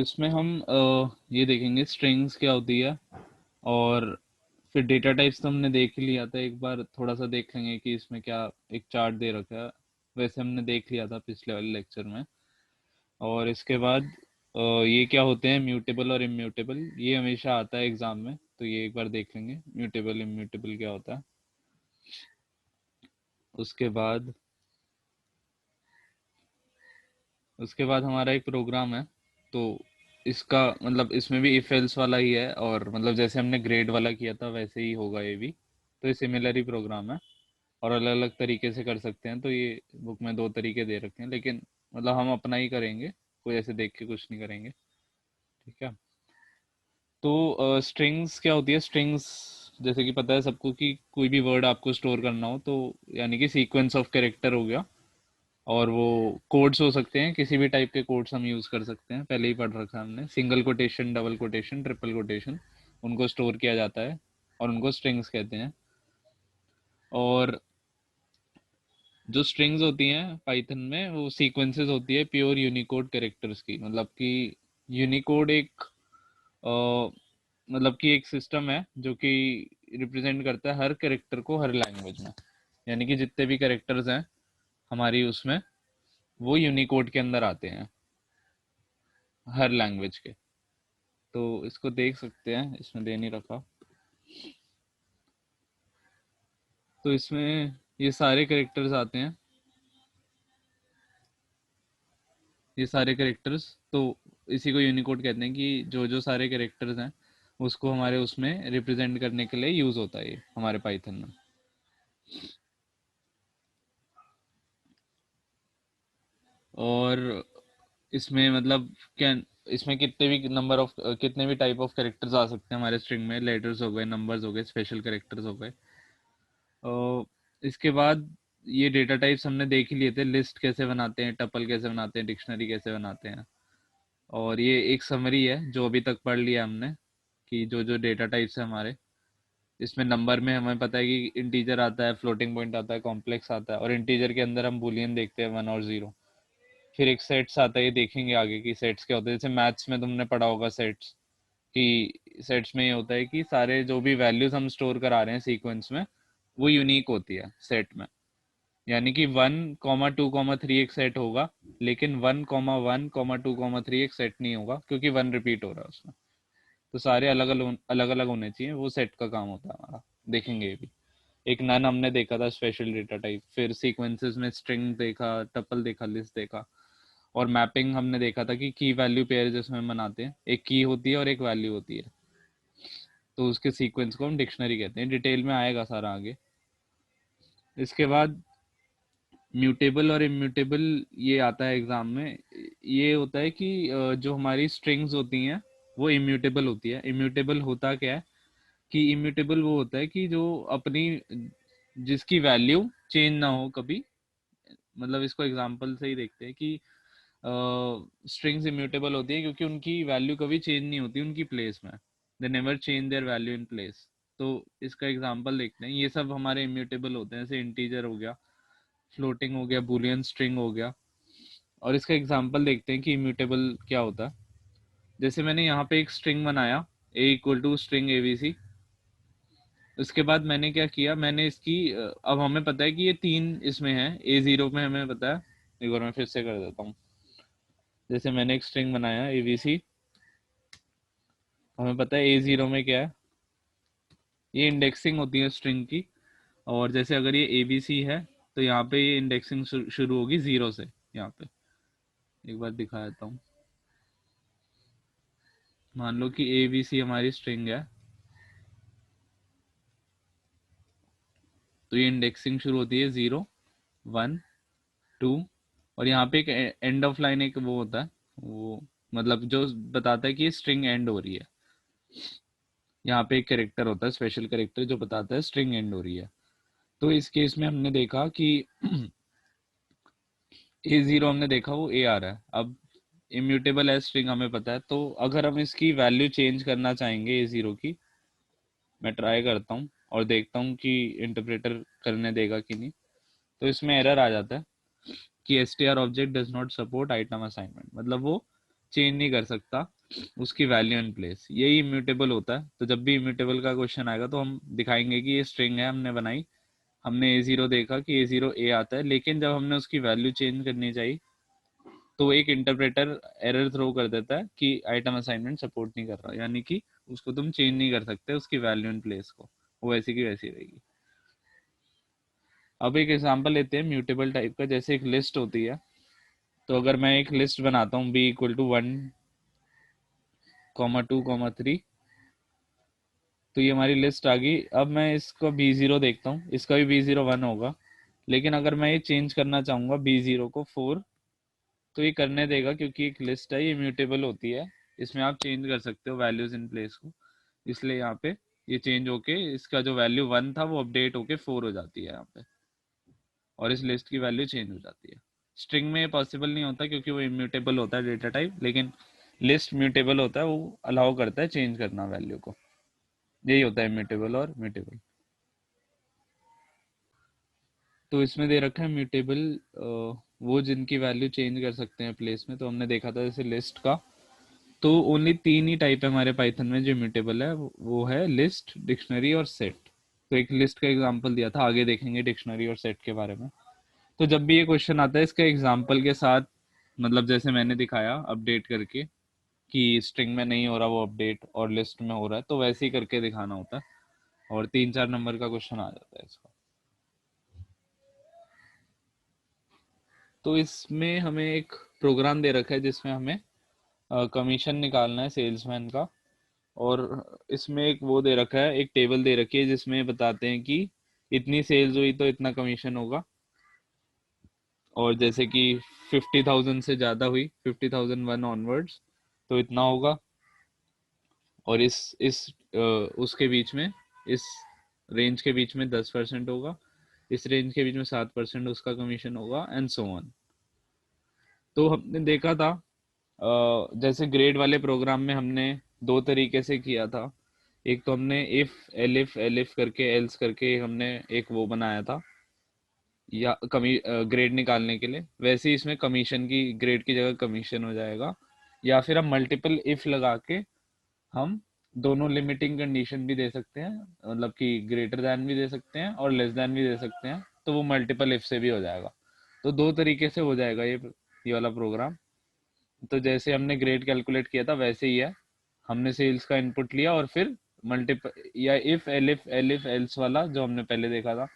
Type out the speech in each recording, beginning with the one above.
इसमें हम ये देखेंगे स्ट्रिंग्स क्या होती है, और फिर डेटा टाइप्स तो हमने देख ही लिया था। एक बार थोड़ा सा देख लेंगे कि इसमें क्या एक चार्ट दे रखा है, वैसे हमने देख लिया था पिछले वाले लेक्चर में। और इसके बाद ये क्या होते हैं म्यूटेबल और इम्यूटेबल, ये हमेशा आता है एग्जाम में, तो ये एक बार देख लेंगे म्यूटेबल इम्यूटेबल क्या होता है। उसके बाद उसके बाद हमारा एक प्रोग्राम है, तो इसका मतलब इसमें भी इफ एल्स वाला ही है, और मतलब जैसे हमने ग्रेड वाला किया था वैसे ही होगा ये भी। तो ये सिमिलर ही प्रोग्राम है और अलग अलग तरीके से कर सकते हैं। तो ये बुक में दो तरीके दे रखे हैं, लेकिन मतलब हम अपना ही करेंगे, कोई ऐसे देख के कुछ नहीं करेंगे। ठीक है। तो स्ट्रिंग्स क्या होती है? स्ट्रिंग्स जैसे कि पता है सबको कि कोई भी वर्ड आपको स्टोर करना हो तो यानी कि सीक्वेंस ऑफ कैरेक्टर हो गया, और वो कोड्स हो सकते हैं, किसी भी टाइप के कोड्स हम यूज़ कर सकते हैं, पहले ही पढ़ रखा है हमने। Single quotation, double quotation, triple quotation, उनको स्टोर किया जाता है और उनको स्ट्रिंग्स कहते हैं। और जो स्ट्रिंग्स होती हैं पाइथन में वो सीक्वेंसेस होती है प्योर यूनिकोड कैरेक्टर्स की। मतलब कि यूनिकोड एक मतलब कि एक सिस्टम है जो कि रिप्रेजेंट करता है हर कैरेक्टर को हर लैंग्वेज में। यानी कि जितने भी कैरेक्टर्स हैं हमारी उसमें, वो यूनिकोड के अंदर आते हैं हर लैंग्वेज के। तो इसको देख सकते हैं, इसमें दे नहीं रखा। तो इसमें ये सारे कैरेक्टर्स आते हैं, ये सारे कैरेक्टर्स। तो इसी को यूनिकोड कहते हैं कि जो जो सारे कैरेक्टर्स हैं उसको हमारे उसमें रिप्रेजेंट करने के लिए यूज होता है ये हमारे पाइथन में। और इसमें मतलब क्या, इसमें कितने भी टाइप ऑफ कैरेक्टर्स आ सकते हैं हमारे स्ट्रिंग में। लेटर्स हो गए, नंबर्स हो गए, स्पेशल कैरेक्टर्स हो गए। इसके बाद ये डेटा टाइप्स हमने देख ही लिए थे, लिस्ट कैसे बनाते हैं, टपल कैसे बनाते हैं, डिक्शनरी कैसे बनाते हैं। और ये एक समरी है जो अभी तक पढ़ लिया हमने, कि जो जो डेटा टाइप्स है हमारे, इसमें नंबर में हमें पता है कि इंटीजर आता है, फ्लोटिंग पॉइंट आता है, कॉम्प्लेक्स आता है, और इंटीजर के अंदर हम बूलियन देखते हैं 1 और 0। फिर एक सेट्स आता है, ये देखेंगे आगे कि सेट्स क्या होते हैं। जैसे मैथ्स में तुमने पढ़ा होगा सेट्स, कि सेट्स में ये होता है कि सारे जो भी वैल्यूज हम स्टोर करा रहे हैं सीक्वेंस में वो यूनिक होती है सेट में। यानी कि 1, 2, 3 एक सेट होगा, लेकिन 1, 1, 2, 3 एक सेट नहीं होगा, क्योंकि 1 रिपीट हो रहा है उसमें। तो सारे अलग अलग अलग अलग होने चाहिए, वो सेट का काम होता है हमारा। देखेंगे ये भी। एक नन हमने देखा था, स्पेशल डेटा टाइप। फिर सीक्वेंसेस में स्ट्रिंग देखा, टपल देखा, लिस्ट देखा। और मैपिंग हमने देखा था कि की वैल्यू पेयर जिसमें बनाते हैं, एक की होती है और एक वैल्यू होती है, तो उसके सीक्वेंस को हम डिक्शनरी कहते हैं। डिटेल में आएगा सारा आगे। इसके बाद म्यूटेबल और इम्यूटेबल ये आता है एग्जाम में। ये होता है कि जो हमारी स्ट्रिंग्स होती हैं वो इम्यूटेबल होती है। इम्यूटेबल होता क्या है कि इम्यूटेबल वो होता है कि जो अपनी जिसकी वैल्यू चेंज ना हो कभी। मतलब इसको एग्जांपल से ही देखते हैं कि स्ट्रिंग्स इम्यूटेबल होती है क्योंकि उनकी वैल्यू कभी चेंज नहीं होती उनकी प्लेस में। They never change their value in place. तो इसका एग्जांपल देखते हैं। ये सब हमारे इम्यूटेबल होते हैं, जैसे इंटीजर हो गया, फ्लोटिंग हो गया, बूलियन स्ट्रिंग हो गया। और इसका एग्जांपल देखते हैं कि इम्यूटेबल क्या होता है। जैसे मैंने यहाँ पे एक स्ट्रिंग बनाया, ए इक्वल टू स्ट्रिंग एबीसी। उसके बाद मैंने क्या किया, मैंने इसकी अब हमें पता है कि ये तीन इसमें है, A0 में हमें पता है। एक बार मैं फिर से कर देता हूँ। जैसे मैंने एक स्ट्रिंग बनाया ABC, हमें पता है A0 में क्या है, ये इंडेक्सिंग होती है स्ट्रिंग की। और जैसे अगर ये ABC है तो यहाँ पे ये इंडेक्सिंग शुरू होगी 0 से। यहाँ पे एक बार दिखा देता हूँ। मान लो कि ABC हमारी स्ट्रिंग है, तो ये इंडेक्सिंग शुरू होती है 0, 1, 2। और यहाँ पे एक एंड ऑफ लाइन एक वो होता है, वो मतलब जो बताता है कि ये स्ट्रिंग एंड हो रही है। यहाँ पे एक कैरेक्टर होता है, स्पेशल कैरेक्टर, जो बताता है स्ट्रिंग एंड हो रही है। तो इस केस में हमने देखा कि A0 हमने देखा वो A आ रहा है। अब इम्यूटेबल है स्ट्रिंग हमें पता है, तो अगर हम इसकी वैल्यू चेंज करना चाहेंगे A0 की, मैं ट्राई करता हूँ और देखता हूँ कि इंटरप्रेटर करने देगा कि नहीं। तो इसमें एरर आ जाता है कि str object does not support item assignment. मतलब वो चेंज नहीं कर सकता उसकी वैल्यू इन प्लेस, यही इम्यूटेबल होता है। तो जब भी इम्यूटेबल का क्वेश्चन आएगा तो हम दिखाएंगे कि ये स्ट्रिंग है हमने बनाई, हमने A0 देखा कि A0 A आता है, लेकिन जब हमने उसकी वैल्यू चेंज करनी चाहिए तो एक इंटरप्रेटर एरर थ्रो कर देता है कि आइटम असाइनमेंट सपोर्ट नहीं कर रहा, यानी कि उसको तुम चेंज नहीं कर सकते उसकी वैल्यू इन प्लेस को, वो वैसी की वैसी रहेगी। अब एक एग्जांपल लेते हैं म्यूटेबल टाइप का, जैसे एक लिस्ट होती है। तो अगर मैं एक लिस्ट बनाता हूँ B = 1, 2, 3, तो ये हमारी लिस्ट आ गई। अब मैं इसका B0 देखता हूँ, इसका भी B0 1 होगा, लेकिन अगर मैं ये चेंज करना चाहूँगा B0 को 4, तो ये करने देगा क्योंकि एक लिस्ट है, ये म्यूटेबल होती है, इसमें आप चेंज कर सकते हो वैल्यूज इन प्लेस को, इसलिए यहाँ पे ये चेंज होके इसका जो वैल्यू 1 था वो अपडेट होके 4 हो जाती है यहाँ पे, और इस लिस्ट की वैल्यू चेंज हो जाती है। स्ट्रिंग में पॉसिबल नहीं होता क्योंकि वो इम्यूटेबल होता है डेटा टाइप, लेकिन लिस्ट म्यूटेबल होता है, वो अलाउ करता है चेंज करना वैल्यू को। यही होता है इम्यूटेबल और म्यूटेबल। तो इसमें दे रखा है म्यूटेबल वो जिनकी वैल्यू चेंज कर सकते हैं प्लेस में। तो हमने देखा था जैसे लिस्ट का, तो ओनली 3 ही टाइप है हमारे पाइथन में जो म्यूटेबल है, वो है लिस्ट, डिक्शनरी और सेट। तो एक लिस्ट का एग्जांपल दिया था, आगे देखेंगे डिक्शनरी और सेट के बारे में। तो जब भी ये क्वेश्चन आता है इसका एग्जांपल के साथ, मतलब जैसे मैंने दिखाया अपडेट करके कि स्ट्रिंग में नहीं हो रहा वो अपडेट और लिस्ट में हो रहा है, तो वैसे ही करके दिखाना होता है, और 3-4 नंबर का क्वेश्चन आ जाता है इसका। तो इसमें हमें एक प्रोग्राम दे रखा है जिसमें हमें कमीशन निकालना है सेल्समैन का, और इसमें एक वो दे रखा है, एक टेबल दे रखी है जिसमें बताते हैं कि इतनी सेल्स हुई तो इतना कमीशन होगा, और जैसे कि 50,000 से ज़्यादा हुई, 50,001 ऑनवर्ड्स, तो इतना होगा, और इस उसके बीच में, इस रेंज के बीच में 10% होगा, इस रेंज के बीच में 7% उसका कमीशन होगा, एंड सो ऑन। तो हमने देखा था जैसे ग्रेड वाले प्रोग्राम में हमने दो तरीके से किया था। एक तो हमने इफ एलिफ एलिफ करके एल्स करके हमने एक वो बनाया था, या ग्रेड निकालने के लिए। वैसे ही इसमें कमीशन की, ग्रेड की जगह कमीशन हो जाएगा, या फिर हम मल्टीपल इफ लगा के हम दोनों लिमिटिंग कंडीशन भी दे सकते हैं, मतलब कि ग्रेटर दैन भी दे सकते हैं और लेस दैन भी दे सकते हैं, तो वो मल्टीपल इफ से भी हो जाएगा। तो दो तरीके से हो जाएगा ये वाला प्रोग्राम। तो जैसे हमने ग्रेड कैलकुलेट किया था वैसे ही है, हमने सेल्स का इनपुट लिया और फिर मल्टीपल या इफ एलिफ एलिफ एल्स वाला जो हमने पहले देखा था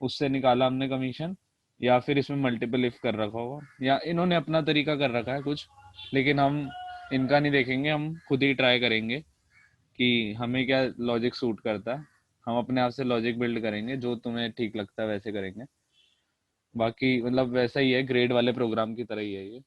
उससे निकाला हमने कमीशन, या फिर इसमें मल्टीपल इफ कर रखा होगा, या इन्होंने अपना तरीका कर रखा है कुछ, लेकिन हम इनका नहीं देखेंगे, हम खुद ही ट्राई करेंगे कि हमें क्या लॉजिक सूट करता है। हम अपने आप से लॉजिक बिल्ड करेंगे, जो तुम्हें ठीक लगता है वैसे करेंगे। बाकी मतलब वैसा ही है, ग्रेड वाले प्रोग्राम की तरह ही है ये।